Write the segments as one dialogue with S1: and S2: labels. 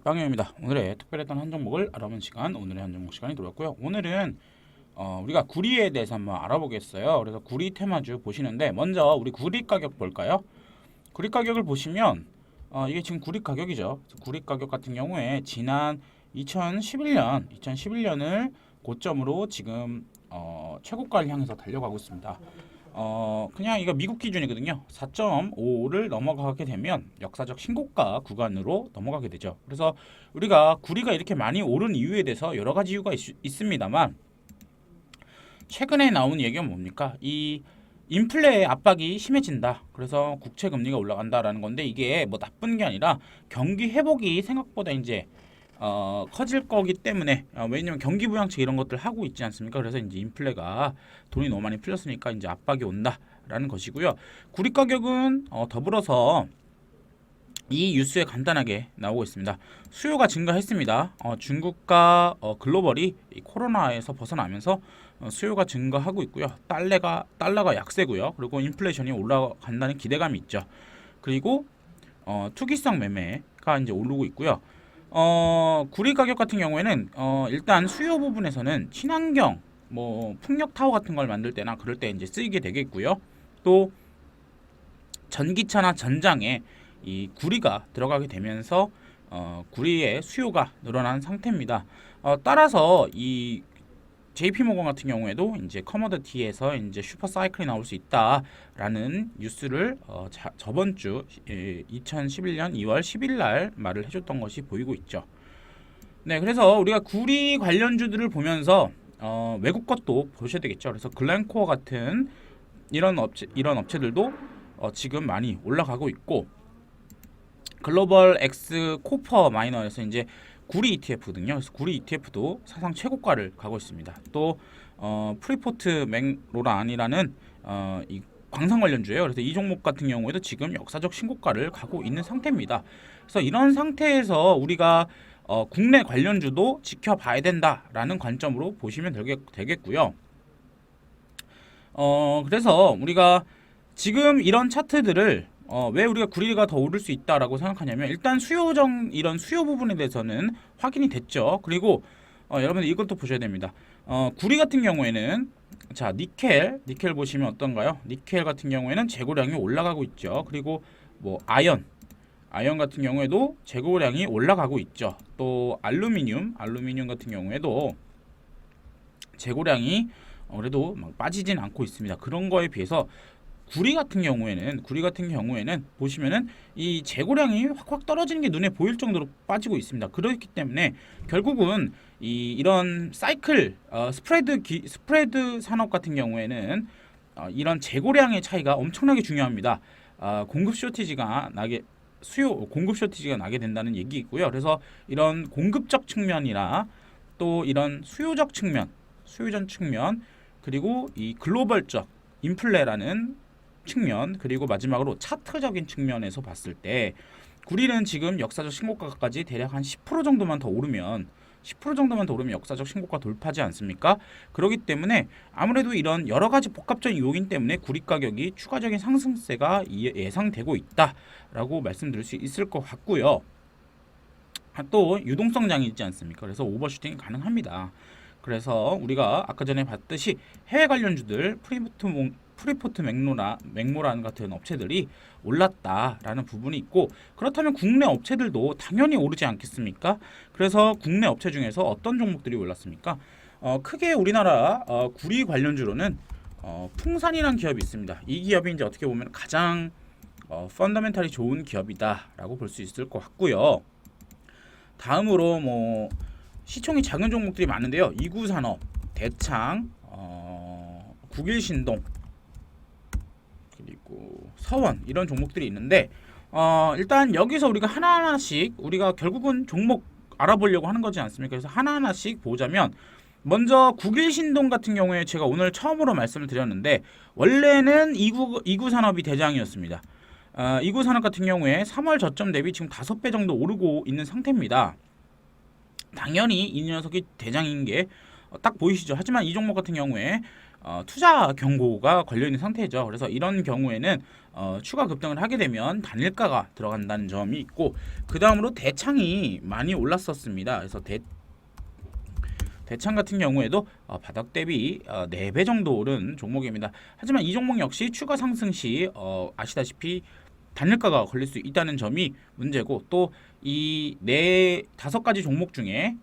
S1: 빵형입니다. 오늘의 특별했던 한 종목을 알아보는 시간, 오늘의 한 종목 시간이 들어왔고요. 오늘은 우리가 구리에 대해서 한번 알아보겠어요. 그래서 구리 테마주 보시는데 먼저 우리 구리 가격 볼까요? 구리 가격을 보시면 이게 지금 구리 가격이죠. 구리 가격 같은 경우에 지난 2011년을 고점으로 지금 최고가를 향해서 달려가고 있습니다. 그냥 이거 미국 기준이거든요. 4.55를 넘어가게 되면 역사적 신고가 구간으로 넘어가게 되죠. 그래서 우리가 구리가 이렇게 많이 오른 이유에 대해서 여러 가지 이유가 있습니다만 최근에 나온 얘기가 뭡니까? 이 인플레 압박이 심해진다. 그래서 국채 금리가 올라간다라는 건데 이게 뭐 나쁜 게 아니라 경기 회복이 생각보다 이제 커질 거기 때문에 왜냐면 경기 부양책 이런 것들 하고 있지 않습니까? 그래서 이제 인플레가 돈이 너무 많이 풀렸으니까 이제 압박이 온다라는 것이고요. 구리 가격은 더불어서 이 뉴스에 간단하게 나오고 있습니다. 수요가 증가했습니다. 중국과 글로벌이 이 코로나에서 벗어나면서 수요가 증가하고 있고요. 달러가 약세고요. 그리고 인플레이션이 올라간다는 기대감이 있죠. 그리고 투기성 매매가 이제 오르고 있고요. 구리 가격 같은 경우에는 일단 수요 부분에서는 친환경 뭐 풍력 타워 같은 걸 만들 때나 그럴 때 이제 쓰이게 되겠고요. 또 전기차나 전장에 이 구리가 들어가게 되면서 구리의 수요가 늘어난 상태입니다. 따라서 이 JP모건 같은 경우에도 이제 커머더티에서 이제 슈퍼 사이클이 나올 수 있다라는 뉴스를 저번 주 2011년 2월 10일 날 말을 해줬던 것이 보이고 있죠. 네, 그래서 우리가 구리 관련주들을 보면서 외국 것도 보셔야 되겠죠. 그래서 글렌코어 같은 이런 업체들도 지금 많이 올라가고 있고 글로벌 엑스 코퍼 마이너에서 이제 구리 ETF거든요. 그래서 구리 ETF도 사상 최고가를 가고 있습니다. 또 프리포트 맥로란이라는 이 광산 관련주예요. 그래서 이 종목 같은 경우에도 지금 역사적 신고가를 가고 있는 상태입니다. 그래서 이런 상태에서 우리가 국내 관련주도 지켜봐야 된다라는 관점으로 보시면 되겠고요. 그래서 우리가 지금 이런 차트들을 왜 우리가 구리가 더 오를 수 있다라고 생각하냐면 일단 이런 수요 부분에 대해서는 확인이 됐죠. 그리고 여러분들 이것도 보셔야 됩니다. 구리 같은 경우에는 자 니켈 보시면 어떤가요? 니켈 같은 경우에는 재고량이 올라가고 있죠. 그리고 뭐 아연 같은 경우에도 재고량이 올라가고 있죠. 또 알루미늄 같은 경우에도 재고량이 그래도 막 빠지진 않고 있습니다. 그런 거에 비해서 구리 같은 경우에는 보시면은 이 재고량이 확 떨어지는 게 눈에 보일 정도로 빠지고 있습니다. 그렇기 때문에 결국은 이런 사이클 스프레드 산업 같은 경우에는 이런 재고량의 차이가 엄청나게 중요합니다. 공급 쇼티지가 나게 된다는 얘기이고요. 그래서 이런 공급적 측면이나 또 이런 수요적 측면 그리고 이 글로벌적 인플레라는 측면 그리고 마지막으로 차트적인 측면에서 봤을 때 구리는 지금 역사적 신고가까지 대략 한 10% 정도만 더 오르면 역사적 신고가 돌파하지 않습니까? 그렇기 때문에 아무래도 이런 여러 가지 복합적인 요인 때문에 구리 가격이 추가적인 상승세가 예상되고 있다라고 말씀드릴 수 있을 것 같고요. 또 유동성장이 있지 않습니까? 그래서 오버슈팅이 가능합니다. 그래서 우리가 아까 전에 봤듯이 해외 관련주들 프리포트 맥모란 같은 업체들이 올랐다라는 부분이 있고 그렇다면 국내 업체들도 당연히 오르지 않겠습니까? 그래서 국내 업체 중에서 어떤 종목들이 올랐습니까? 크게 우리나라 구리 관련주로는 풍산이라는 기업이 있습니다. 이 기업이 이제 어떻게 보면 가장 펀더멘탈이 좋은 기업이다라고 볼 수 있을 것 같고요. 다음으로 뭐 시총이 작은 종목들이 많은데요. 이구산업, 대창, 국일신동 그리고 서원 이런 종목들이 있는데 일단 여기서 우리가 하나하나씩 우리가 결국은 종목 알아보려고 하는 거지 않습니까? 그래서 하나하나씩 보자면 먼저 국일신동 같은 경우에 제가 오늘 처음으로 말씀을 드렸는데 원래는 이구산업이 대장이었습니다. 이구산업 같은 경우에 3월 저점 대비 지금 5배 정도 오르고 있는 상태입니다. 당연히 이 녀석이 대장인 게 딱 보이시죠? 하지만 이 종목 같은 경우에 투자 경고가 걸려 있는 상태죠. 그래서 이런 경우에는 추가 급등을 하게 되면 단일가가 들어간다는 점이 있고, 그 다음으로 대창이 많이 올랐었습니다. 그래서 대창 같은 경우에도 바닥 대비 4배 정도 오른 종목입니다. 하지만 이 종목 역시 추가 상승 시 아시다시피 단일가가 걸릴 수 있다는 점이 문제고, 또 이 5가지 종목 중에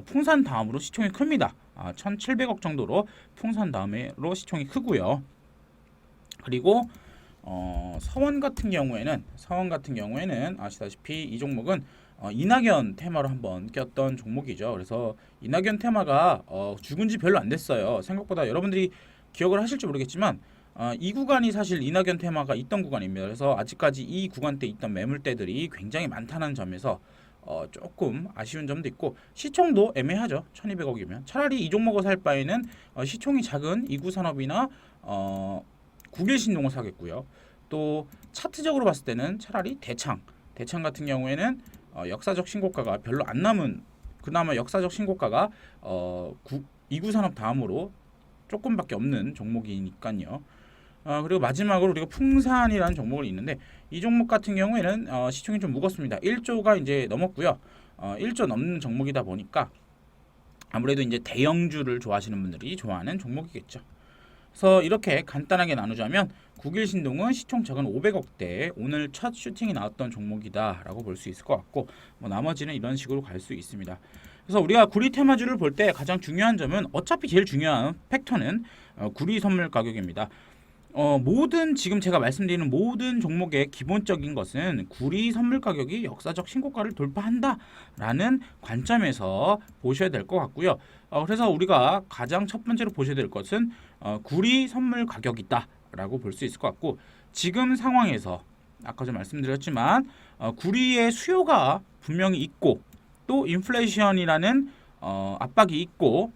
S1: 풍산 다음으로 시총이 큽니다. 1,700억 정도로 풍산 다음으로 시총이 크고요. 그리고 서원 같은 경우에는 아시다시피 이 종목은 이낙연 테마로 한번 꼈던 종목이죠. 그래서 이낙연 테마가 죽은 지 별로 안 됐어요. 생각보다 여러분들이 기억을 하실지 모르겠지만 이 구간이 사실 이낙연 테마가 있던 구간입니다. 그래서 아직까지 이 구간대 있던 매물대들이 굉장히 많다는 점에서 조금 아쉬운 점도 있고, 시총도 애매하죠. 1200억이면 차라리 이 종목을 살 바에는 시총이 작은 이구산업이나 국일신동을 사겠고요. 또 차트적으로 봤을 때는 차라리 대창 같은 경우에는 역사적 신고가가 별로 안 남은, 그나마 역사적 신고가가 이구산업 다음으로 조금밖에 없는 종목이니까요. 그리고 마지막으로 우리가 풍산이라는 종목이 있는데, 이 종목 같은 경우에는 시총이 좀 무겁습니다. 1조가 이제 넘었고요. 1조 넘는 종목이다 보니까 아무래도 이제 대형주를 좋아하시는 분들이 좋아하는 종목이겠죠. 그래서 이렇게 간단하게 나누자면 국일신동은 시총 작은 500억대 오늘 첫 슈팅이 나왔던 종목이다라고 볼 수 있을 것 같고, 나머지는 이런 식으로 갈 수 있습니다. 그래서 우리가 구리 테마주를 볼 때 가장 중요한 점은, 어차피 제일 중요한 팩터는 구리 선물 가격입니다. 모든 지금 제가 말씀드리는 모든 종목의 기본적인 것은 구리 선물 가격이 역사적 신고가를 돌파한다라는 관점에서 보셔야 될 것 같고요. 그래서 우리가 가장 첫 번째로 보셔야 될 것은 구리 선물 가격이다라고 볼 수 있을 것 같고, 지금 상황에서 아까 좀 말씀드렸지만 구리의 수요가 분명히 있고, 또 인플레이션이라는 압박이 있고,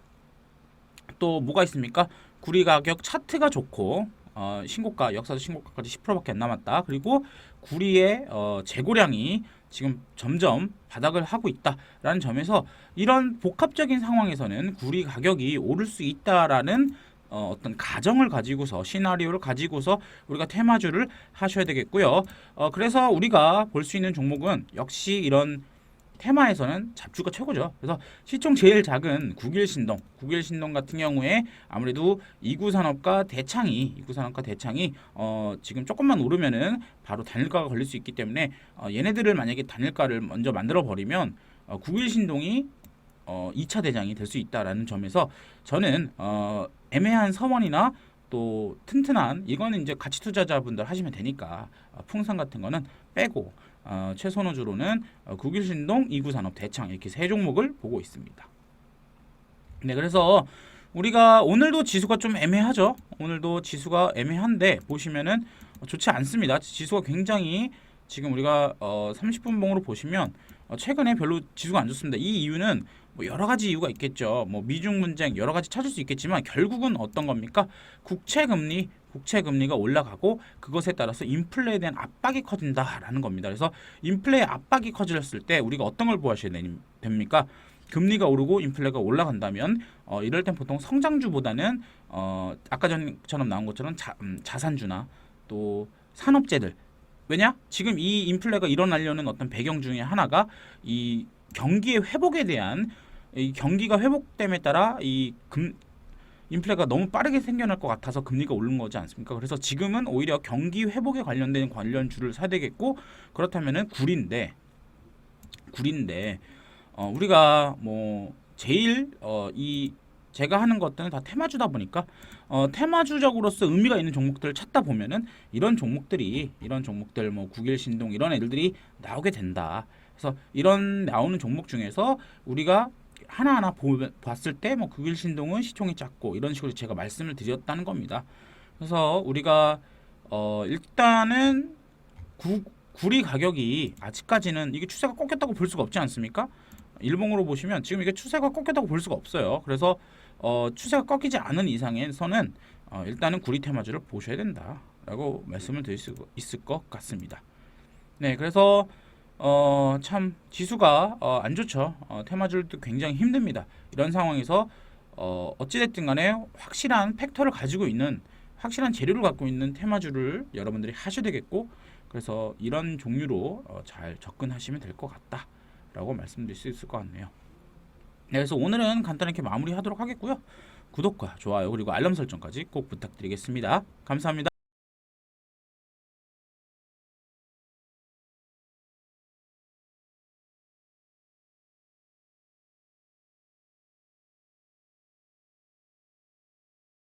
S1: 또 뭐가 있습니까? 구리 가격 차트가 좋고, 신고가, 역사적 신고가까지 10%밖에 안 남았다. 그리고 구리의 재고량이 지금 점점 바닥을 하고 있다라는 점에서, 이런 복합적인 상황에서는 구리 가격이 오를 수 있다라는 어떤 가정을 가지고서, 시나리오를 가지고서 우리가 테마주를 하셔야 되겠고요. 그래서 우리가 볼 수 있는 종목은 역시 이런 테마에서는 잡주가 최고죠. 그래서 시총 제일 작은 국일신동 같은 경우에 아무래도 이구산업과 대창이 지금 조금만 오르면은 바로 단일가가 걸릴 수 있기 때문에 얘네들을 만약에 단일가를 먼저 만들어 버리면 국일신동이 2차 대장이 될 수 있다라는 점에서 저는 애매한 서원이나 또 튼튼한, 이거는 이제 가치 투자자분들 하시면 되니까 풍산 같은 거는 빼고 최선호주로는 국일신동, 이구산업, 대창 이렇게 세 종목을 보고 있습니다. 네, 그래서 우리가 오늘도 지수가 좀 애매하죠. 오늘도 지수가 애매한데 보시면은 좋지 않습니다. 지수가 굉장히 지금 우리가 30분 봉으로 보시면 최근에 별로 지수가 안 좋습니다. 이 이유는 뭐 여러 가지 이유가 있겠죠. 뭐 미중 문쟁 여러 가지 찾을 수 있겠지만 결국은 어떤 겁니까? 국채금리가 올라가고 그것에 따라서 인플레에 대한 압박이 커진다라는 겁니다. 그래서 인플레의 압박이 커졌을 때 우리가 어떤 걸 보셔야 됩니까? 금리가 오르고 인플레가 올라간다면 이럴 땐 보통 성장주보다는 아까 전처럼 나온 것처럼 자산주나 또 산업재들, 왜냐? 지금 이 인플레가 일어나려는 어떤 배경 중에 하나가 이 경기의 회복에 대한, 이 경기가 회복됨에 따라 인플레가 너무 빠르게 생겨날 것 같아서 금리가 오른 거지 않습니까? 그래서 지금은 오히려 경기 회복에 관련된 관련주를 사야 되겠고, 그렇다면은 구리인데 우리가 뭐 제일 제가 하는 것들은 다 테마주다 보니까 테마주적으로서 의미가 있는 종목들을 찾다 보면은 이런 종목들 뭐 국일신동 이런 애들이 나오게 된다. 그래서 이런 나오는 종목 중에서 우리가 하나하나 봤을 때 뭐 국일신동은 시총이 작고 이런 식으로 제가 말씀을 드렸다는 겁니다. 그래서 우리가 일단은 구리 가격이 아직까지는 이게 추세가 꺾였다고 볼 수가 없지 않습니까? 일봉으로 보시면 지금 이게 추세가 꺾였다고 볼 수가 없어요. 그래서 추세가 꺾이지 않은 이상에서는 일단은 구리 테마주를 보셔야 된다라고 말씀을 드릴 수 있을 것 같습니다. 네, 그래서 참 지수가 안 좋죠. 테마주도 굉장히 힘듭니다. 이런 상황에서 어찌됐든 간에 확실한 팩터를 가지고 있는 확실한 재료를 갖고 있는 테마주를 여러분들이 하셔야 되겠고, 그래서 이런 종류로 잘 접근하시면 될 것 같다라고 말씀드릴 수 있을 것 같네요. 네, 그래서 오늘은 간단하게 마무리하도록 하겠고요. 구독과 좋아요 그리고 알람 설정까지 꼭 부탁드리겠습니다. 감사합니다.